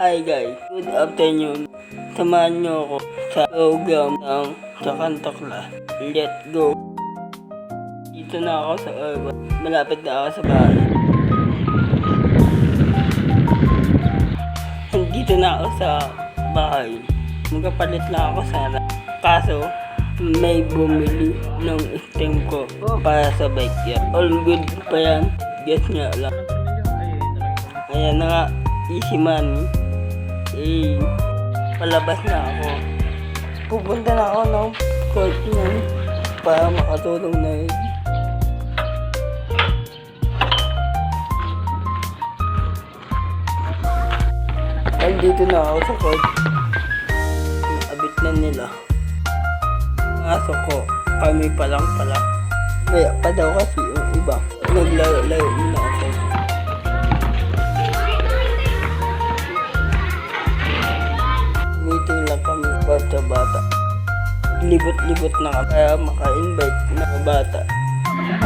Hi guys, good afternoon. Samahan niyo ako sa program ng Santa Claus. Let's go! Dito na ako sa urban. Malapit na ako sa bahay. Dito na ako sa bahay. Magkapalit lang ako sana. Kaso, may bumili ng stem ko para sa bike yan. All good pa yan. Guess nga lang. Ayan na nga, easy money. Palabas na ako. Pupunta na ako ng court niyan para makatulong na yun. Nandito na ako sa court. Naabit na nila. Aso ko, kami pa lang pala. Kaya pa daw kasi yung iba. Naglaro-laro muna ako. Meeting lang kami bata-bata. Libot-libot na kami kaya maka-invite na bata.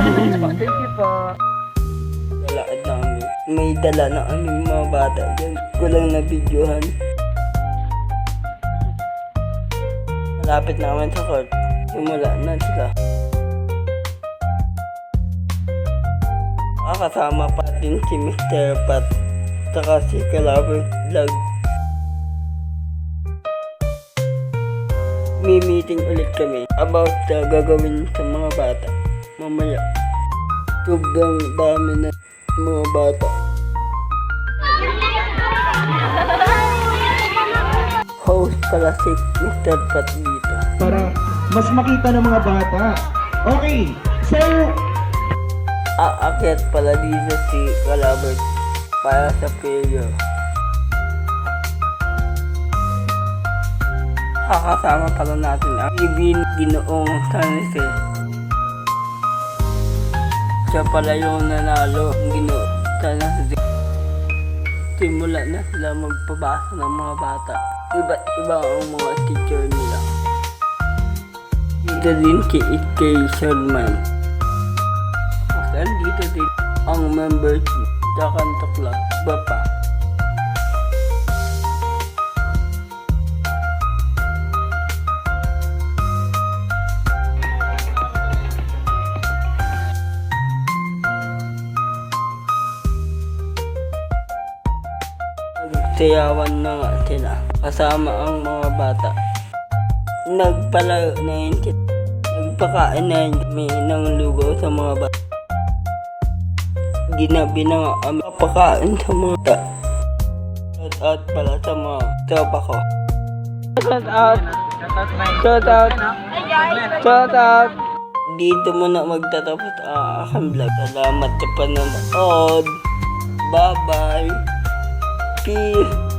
Thank you po. Lalakad na kami. May dala na aming mga bata dyan. Ko lang na videohan. Malapit na kami sa court. Simula na sila. Kasama pa din si Mr. Pat saka si Calabert Vlog. May meeting ulit kami about sa gagawin sa mga bata mamaya. Sobrang dami na mga bata. Host pala si Mr. Pat dito Para mas makita ng mga bata. Okay, so aakyat pala dito si Calabert para sa prayer. Kakasama pala natin ang Ginoong San Jose. Siya pala yung nanalo ng Ginoong San Jose. Simula na sila magpabasa ng mga bata. Iba't iba ang mga teacher nila. Dito din kay Sherman. Dito din ang members sa Santa Claus. Iba pa. Sayawan na nga sila kasama ang mga bata. Nagpalaro na yun sila. Nagpakain na yun kami ng lugaw sa mga bata. Ginabi na nga kami papakain sa mga bata. Shout out pala sa mga tropa ko. Shout out! Shout out! Shout out! Dito muna magtatapos ang aking vlog. Salamat sa panonood. Bye bye! Peace!